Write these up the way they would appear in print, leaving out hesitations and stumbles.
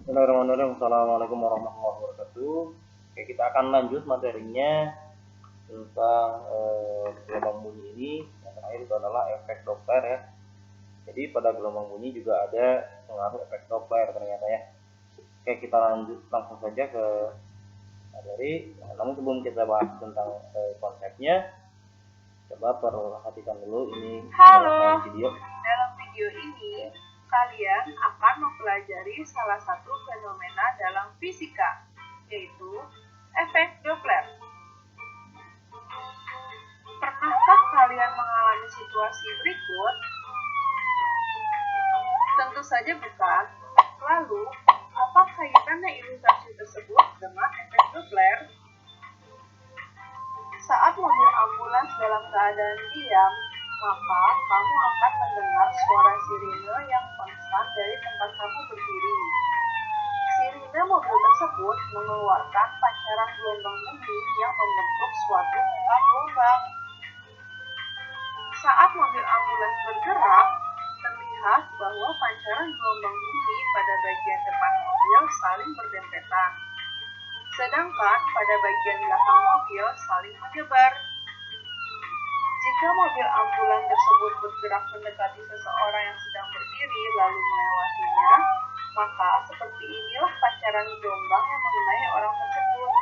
Bismillahirrahmanirrahim. Assalamualaikum warahmatullahi wabarakatuh. Oke, kita akan lanjut materinya tentang gelombang bunyi ini. Yang terakhir itu adalah efek Doppler ya. Jadi pada gelombang bunyi juga ada pengaruh efek Doppler ternyata ya. Oke, kita lanjut langsung saja ke materi. Namun sebelum kita bahas tentang konsepnya, coba perhatikan dulu ini video. Dalam video ini kalian akan mempelajari salah satu fenomena dalam fisika, yaitu efek Doppler. Pernahkah kalian mengalami situasi berikut? Tentu saja bukan. Lalu, apa kaitannya ilustrasi tersebut dengan efek Doppler? Saat mobil ambulans dalam keadaan diam, maka kamu akan mendengar suara sirine yang konstan dari tempat kamu berdiri. Sirine mobil tersebut mengeluarkan pancaran gelombang bunyi yang membentuk suatu muka gelombang. Saat mobil ambulans bergerak, terlihat bahwa pancaran gelombang bunyi pada bagian depan mobil saling berdempetan, sedangkan pada bagian belakang mobil saling menyebar. Jika mobil ambulans tersebut bergerak mendekati seseorang yang sedang berdiri lalu melewatinya, maka seperti inilah pancaran gelombang yang mengenai orang tersebut.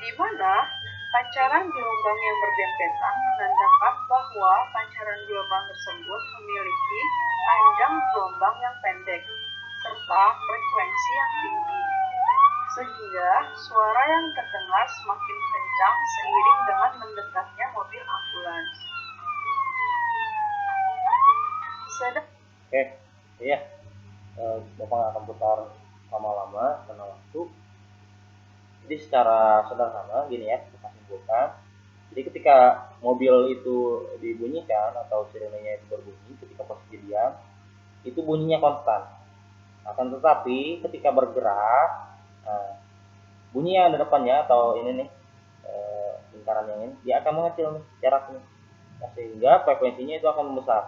Di mana pancaran gelombang yang berdempetan menandakan bahwa pancaran gelombang tersebut memiliki panjang gelombang yang pendek serta frekuensi yang tinggi, sehingga suara yang terdengar semakin kencang seiring dengan mendekatnya mobil ambulans. Oke, iya. Bapak akan putar lama-lama karena waktu. Jadi secara sederhana gini ya, kita simpulkan. Jadi ketika mobil itu dibunyikan atau sirenenya itu berbunyi ketika posisi diam, itu bunyinya konstan. Akan tetapi ketika bergerak, bunyi yang di depannya atau ini nih lingkaran yang ini, dia akan mengecil nih jaraknya, sehingga frekuensinya itu akan membesar.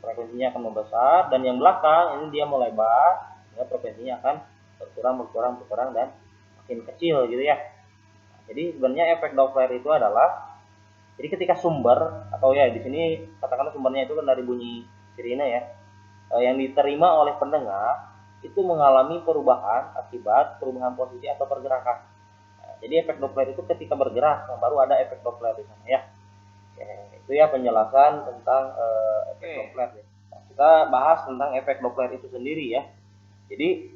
Frekuensinya akan membesar dan yang belakang ini dia melebar, sehingga frekuensinya akan berkurang dan makin kecil gitu ya. Jadi sebenarnya efek Doppler itu adalah, jadi ketika sumber atau ya di sini katakanlah sumbernya itu kan dari bunyi sirine ya, yang diterima oleh pendengar itu mengalami perubahan akibat perubahan posisi atau pergerakan. Jadi efek Doppler itu ketika bergerak, baru ada efek Doppler di sana ya. Itu ya penjelasan tentang efek Doppler ya. Nah, kita bahas tentang efek Doppler itu sendiri ya. Jadi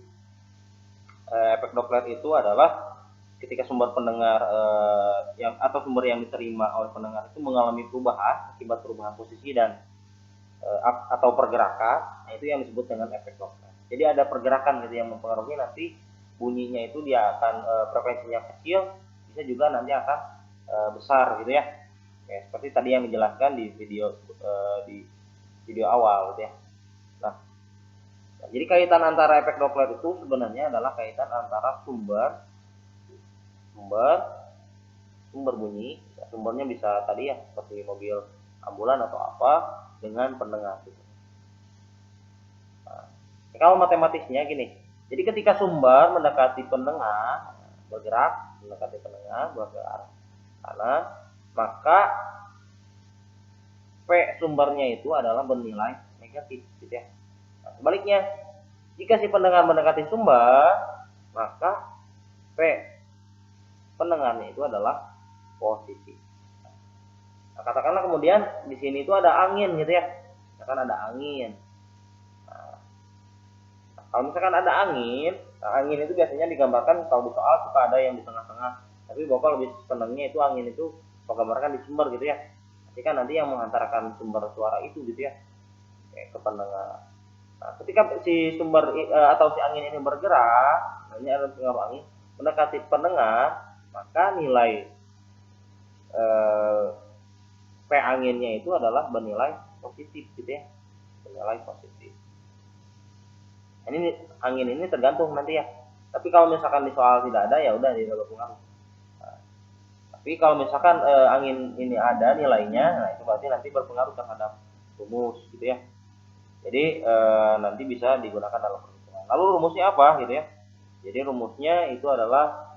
efek Doppler itu adalah ketika sumber pendengar atau sumber yang diterima oleh pendengar itu mengalami perubahan akibat perubahan posisi dan atau pergerakan, nah itu yang disebut dengan efek Doppler. Jadi ada pergerakan gitu yang mempengaruhi nanti bunyinya itu dia akan frekuensinya kecil, bisa juga nanti akan besar gitu ya. Oke, seperti tadi yang dijelaskan di video awal gitu ya. Nah, jadi kaitan antara efek Doppler itu sebenarnya adalah kaitan antara sumber bunyi, sumbernya bisa tadi ya seperti mobil ambulan atau apa, dengan pendengar gitu. Nah, kalau matematisnya gini, jadi ketika sumber mendekati pendengar, bergerak mendekati pendengar bergerak kanan, maka P sumbernya itu adalah bernilai negatif gitu ya. Nah, sebaliknya, jika si pendengar mendekati sumber, maka P pendengarnya itu adalah positif. Nah, katakanlah kemudian di sini itu ada angin gitu ya. Misalkan ada angin. Nah, kalau misalkan ada angin, angin itu biasanya digambarkan kalau di soal suka ada yang di tengah-tengah. Tapi Bapak lebih senangnya itu angin itu menggambarkan di sumber gitu ya. Nanti kan nanti yang menghantarkan sumber suara itu gitu ya ke pendengar. Nah, ketika si sumber atau si angin ini bergerak, ini ada pengaruh angin mendekati pendengar, maka nilai P anginnya itu adalah bernilai positif gitu ya, bernilai positif. Ini angin ini tergantung nanti ya. Tapi kalau misalkan di soal tidak ada, ya udah tidak berpengaruh. Nah, tapi kalau misalkan angin ini ada nilainya, nah itu berarti nanti berpengaruh terhadap rumus gitu ya. Jadi nanti bisa digunakan dalam perhitungan. Lalu rumusnya apa gitu ya? Jadi rumusnya itu adalah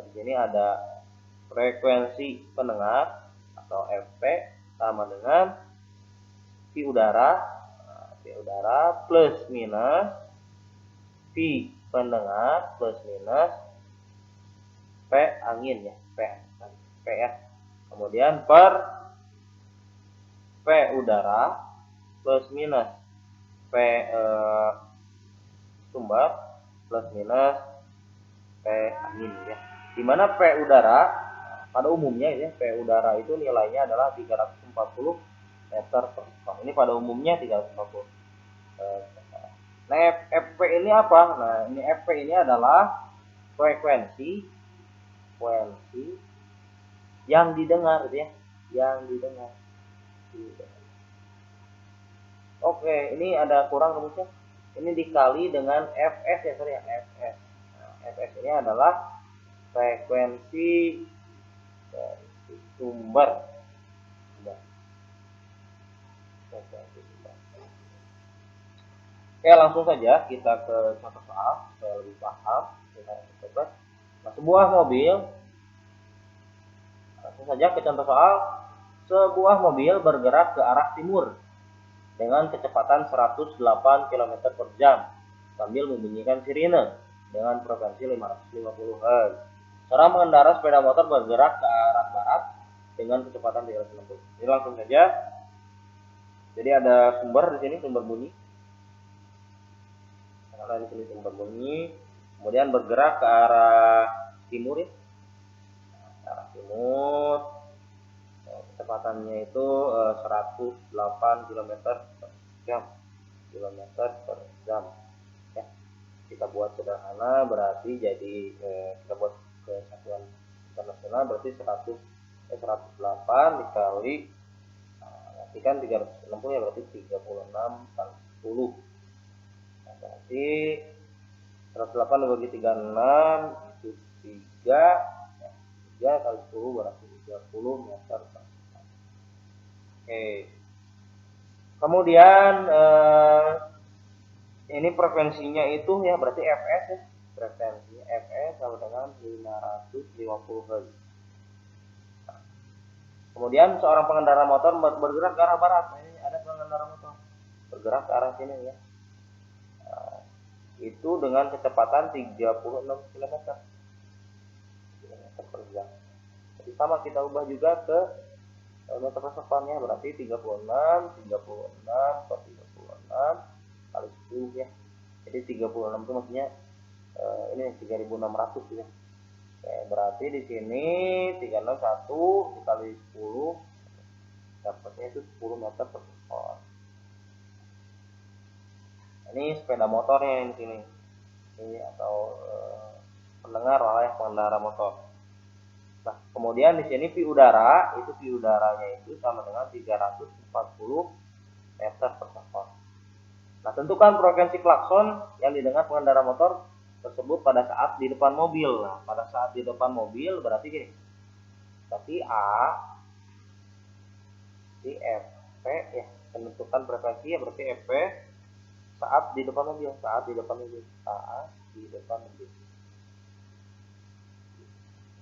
di sini ada frekuensi pendengar atau Fp sama dengan V udara plus minus V pendengar plus minus P angin ya, P ya. Kemudian per P udara plus minus P sumber plus minus P angin ya. Dimana P udara pada umumnya ya, P udara itu nilainya adalah 340 meter per sekon. Ini pada umumnya 340. Nah, Fp ini apa? Nah, ini Fp ini adalah frekuensi yang didengar gitu ya, yang didengar. Oke, ini ada kurang rumusnya. Ini dikali dengan Fs ya, sorry ya, Fs. Nah, Fs ini adalah frekuensi dari sumber. Oke, langsung saja kita ke contoh soal supaya lebih paham. Nah, sebuah mobil, langsung saja ke contoh soal. Sebuah mobil bergerak ke arah timur dengan kecepatan 108 km per jam sambil membunyikan sirine dengan frekuensi 550 Hz. Seorang pengendara sepeda motor bergerak ke arah barat dengan kecepatan 360. Ini langsung saja. Jadi ada sumber di sini, sumber bunyi. Karena di sini sumber bunyi, kemudian bergerak ke arah timur ya. Ke arah timur. Kecepatannya itu 108 km per jam. Ya. Kita buat sederhana berarti jadi kita buat kesatuan internasional berarti 108 dikali nanti kan 360 ya, berarti 36 kali 10. Nah, berarti 108 dibagi 36 itu 3 kali 10 berarti 30 meter per second. Oke. Kemudian ini frekuensinya itu ya berarti Fs ya. Frekuensinya Fs sama dengan 550 Hz. Kemudian seorang pengendara motor bergerak ke arah barat. Nah, ini ada pengendara motor bergerak ke arah sini ya. Nah, itu dengan kecepatan 36 km per jam. Jadi sama kita ubah juga ke meter per sekon ya, berarti 36 per 36 kali 10 ya. Jadi 36 itu maksudnya ini 3600 ya. Oke, berarti di sini 361 dikali 10 dapatnya itu 10 meter per sekon. Ini sepeda motornya di sini. Ini atau pendengar lah ya, pengendara motor. Nah, kemudian di sini V udara, itu V udaranya itu sama dengan 340 meter per sekon. Nah, tentukan frekuensi klakson yang didengar pengendara motor tersebut pada saat di depan mobil. Nah, pada saat di depan mobil berarti gini. Berarti di Fp ya, tentukan frekuensi ya berarti Fp saat di depan mobil, saat di depan mobil.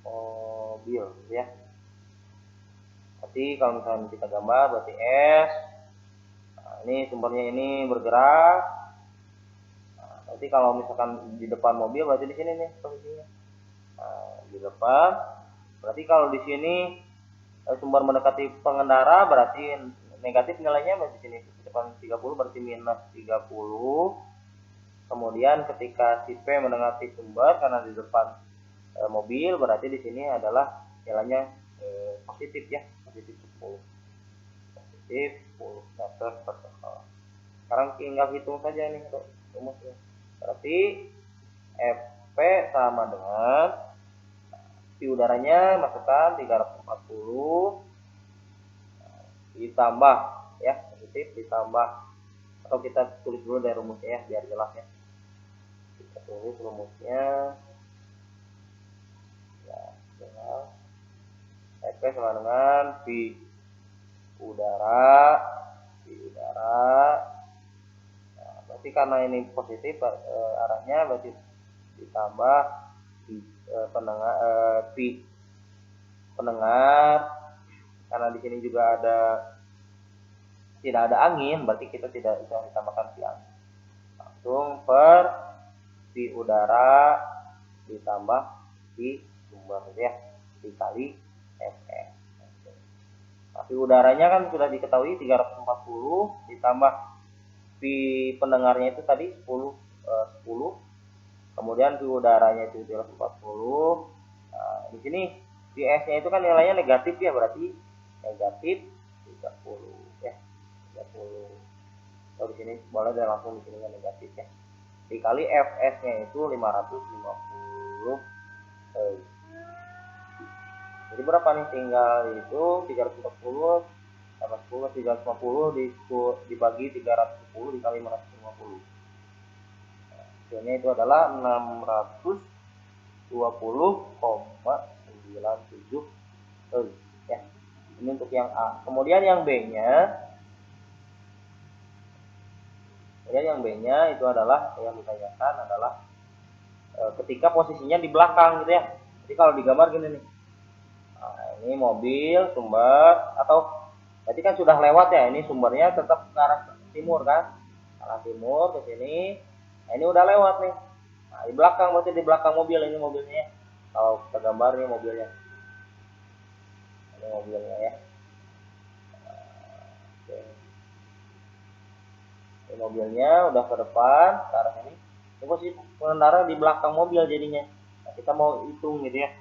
Mobil ya. Berarti kalau misalnya kita gambar berarti S. Nah, ini sumbernya ini bergerak. Nanti kalau misalkan di depan mobil berarti di sini nih posisinya. Nah, di depan. Berarti kalau di sini sumber mendekati pengendara berarti negatif nilainya berarti di sini kecepatan 30 berarti minus 30. Kemudian ketika si P mendekati sumber karena di depan mobil berarti di sini adalah nilainya positif ya, positif 10. Positif 10 meter per sekon. Sekarang tinggal hitung saja nih rumusnya. Berarti Fp sama dengan V udaranya masukkan 340 ditambah ya, positif ditambah, atau kita tulis dulu dari rumusnya ya biar jelas ya. Kita tulis rumusnya ya, jelas. Fp sama dengan V udara Tapi karena ini positif arahnya berarti ditambah pendengar karena di sini juga tidak ada angin, berarti kita tidak bisa ditambahkan pi angin, langsung per pi udara ditambah pi sumber ya, dikali Fs. Tapi udaranya kan sudah diketahui 340 ditambah pi pendengarnya itu tadi 10, kemudian pi udaranya itu 340. Nah, di sini pi S-nya itu kan nilainya negatif ya, berarti negatif 30 ya, 30. Kalau di sini boleh dan langsung di sini negatif ya. Dikali Fs-nya itu 550. Jadi berapa nih? Tinggal itu 340 tambah 10, 350 dibagi 310 dikali 550. Hasilnya itu adalah 620,97 ya. Ini untuk yang A. Kemudian yang B-nya itu adalah yang ditanyakan adalah ketika posisinya di belakang gitu ya. Jadi kalau digambar gini nih. Nah, ini mobil sumber atau tadi kan sudah lewat ya, ini sumbernya tetap ke arah timur kan, arah timur ke sini. Nah, ini udah lewat nih. Nah, di belakang berarti di belakang mobil ini mobilnya. Kalau kita gambar nih mobilnya, ini mobilnya ya. Ini mobilnya udah ke depan ke arah sini. Ini posisi pengendara di belakang mobil jadinya. Nah, kita mau hitung gitu ya.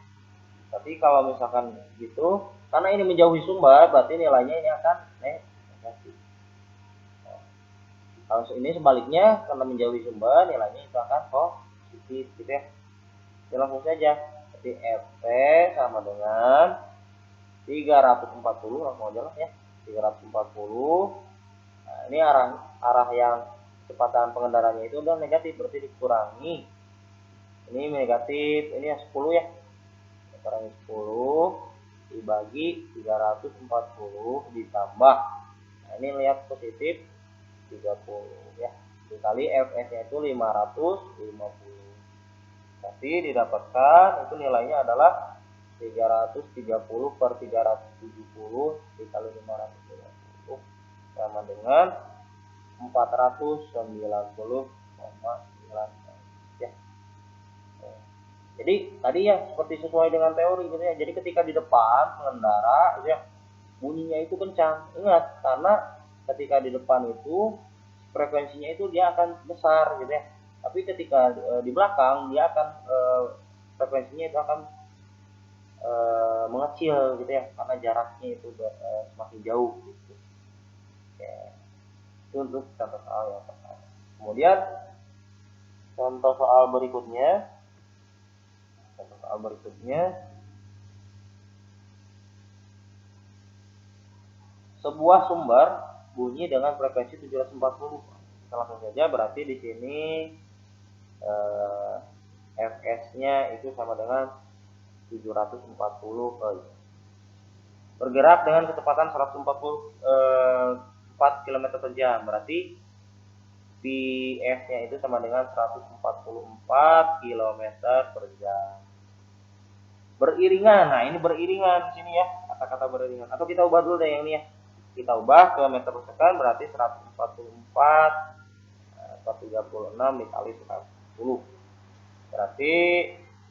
Tapi kalau misalkan gitu, karena ini menjauhi sumber, berarti nilainya ini akan negatif. Nah, kalau ini sebaliknya, karena menjauhi sumber, nilainya itu akan positif gitu ya. Jadi langsung saja. Jadi Ft sama dengan 340, langsung aja lah ya. 340. Nah, ini arah yang kecepatan pengendaranya itu udah negatif, berarti dikurangi. Ini negatif, ini yang 10 ya. Dikurangi 10 dibagi 340 ditambah. Nah, ini lihat positif 30 ya. Dikali Fs-nya itu 550. Tapi didapatkan itu nilainya adalah 330 per 370 dikali 550 sama dengan 490,9 ya. Jadi tadi ya seperti sesuai dengan teori gitu ya. Jadi ketika di depan pengendara gitu ya, bunyinya itu kencang. Ingat, karena ketika di depan itu frekuensinya itu dia akan besar gitu ya. Tapi ketika di belakang dia akan frekuensinya itu akan mengecil gitu ya, karena jaraknya itu semakin jauh gitu. Oke. Itu untuk contoh soal yang pertama. Kemudian contoh soal berikutnya. Sebuah sumber bunyi dengan frekuensi 740. Kita langsung saja, berarti di sini Fs-nya itu sama dengan 740 Hz. Bergerak dengan kecepatan 144 km per jam, berarti Ps-nya itu sama dengan 144 km per jam. Beriringan, nah ini beriringan di sini ya, kata-kata beriringan. Atau kita ubah dulu deh yang ini ya. Kita ubah ke meter per second, berarti 144 136 dikali 110. Berarti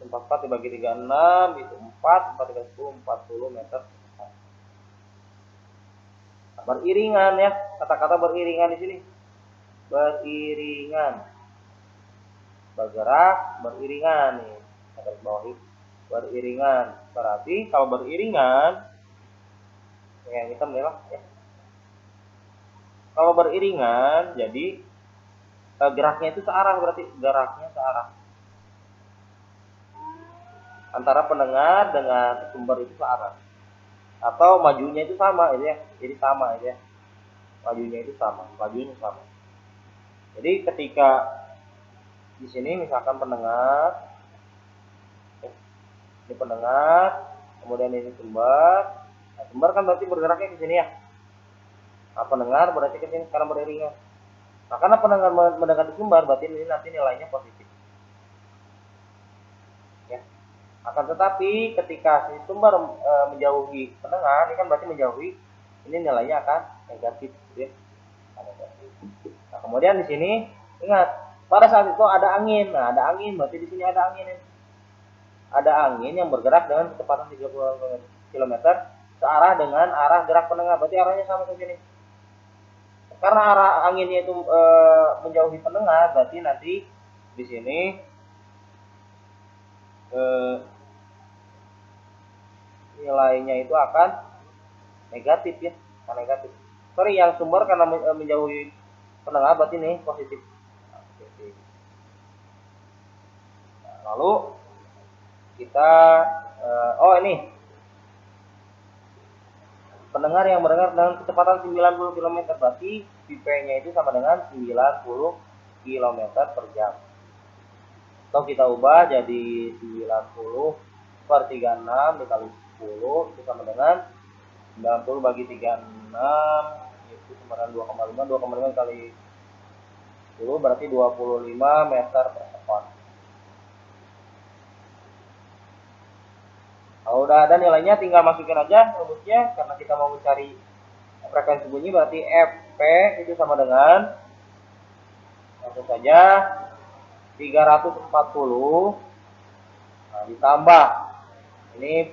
44 dibagi 36 itu 4, 4 dikali 10, 40 meter per second. Nah, beriringan ya, kata-kata beriringan di sini. Beriringan. Bergerak, beriringan nih. Garis bawahi beriringan. Berarti kalau beriringan yang hitam nih lah ya. Kalau beriringan jadi geraknya itu searah, berarti geraknya searah. Antara pendengar dengan sumber itu searah. Atau majunya itu sama gitu ya. Jadi sama gitu ya. Majunya sama. Jadi ketika di sini misalkan pendengar, ini pendengar, kemudian ini sumber. Nah, sumber kan berarti bergeraknya ke sini ya. Nah, pendengar berarti ke sini sekarang beriringan. Nah, karena pendengar mendekati sumber, berarti ini nanti nilainya positif. Ya. Akan tetapi ketika si sumber menjauhi pendengar, ini kan berarti menjauhi, ini nilainya akan negatif, ya. Nah, kemudian di sini ingat, pada saat itu ada angin. Nah, ada angin, berarti di sini ada angin. Ada angin yang bergerak dengan kecepatan 30 km searah dengan arah gerak pendengar, berarti arahnya sama ke sini. Karena arah anginnya itu menjauhi pendengar, berarti nanti di sini nilainya itu akan negatif, ya, akan negatif. Sorry, yang sumber karena menjauhi pendengar, berarti ini positif. Nah, lalu kita ini pendengar yang mendengar dengan kecepatan 90 km, berarti P-nya itu sama dengan 90 km per jam. Atau kita ubah jadi 90 per 36 dikali 10 itu sama dengan 90 bagi 36 itu sama dengan 2,5. 2,5 kali 10 berarti 25 meter per sekon. Kalau udah ada nilainya tinggal masukin aja rumusnya, karena kita mau mencari frekuensi bunyi, berarti Fp itu sama dengan, langsung saja, 340 ditambah ini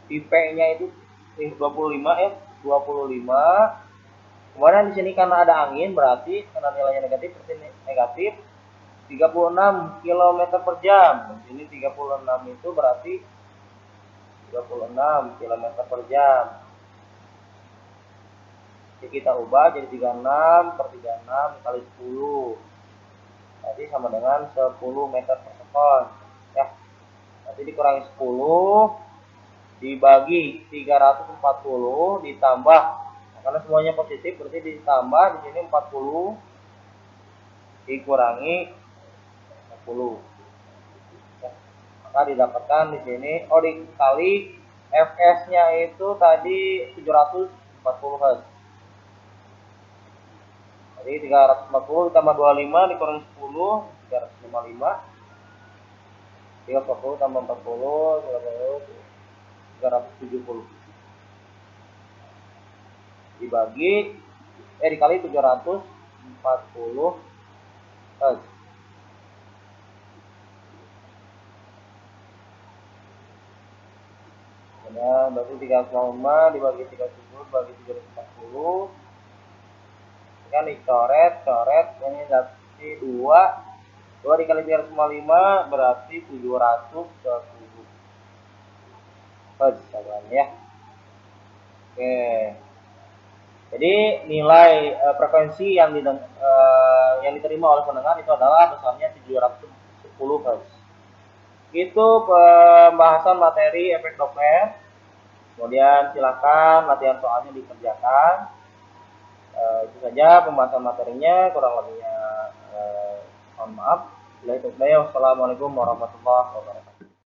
P-nya itu 25 ya, 25. Kemudian di sini karena ada angin, berarti karena nilainya negatif, berarti negatif 36 km per jam. Di sini 36 itu berarti 36 km per jam. Jadi kita ubah jadi 36 per 36 kali 10. Jadi sama dengan 10 meter per sekon. Ya. Nanti dikurangi 10 dibagi 340 ditambah, nah, karena semuanya positif berarti ditambah di sini 40 dikurangi 10. Ya. Maka didapatkan di sini dikali Fs-nya itu tadi 740 Hz. Jadi 340 ditambah 25 dikurangi 10, 355. 340 tambah 40, 370. Dikali 740 Hz. Nah, berarti 305 dibagi 370 bagi 740. Kan dicoret, ini berarti 2 dikali 355 berarti 710 Hz ya. Oke. Jadi nilai frekuensi yang diterima oleh pendengar itu adalah besarnya 710 Hz. Itu pembahasan materi efek Doppler. Kemudian silakan latihan soalnya dikerjakan. Itu saja pembahasan materinya, kurang lebihnya mohon maaf. Wassalamualaikum warahmatullahi wabarakatuh.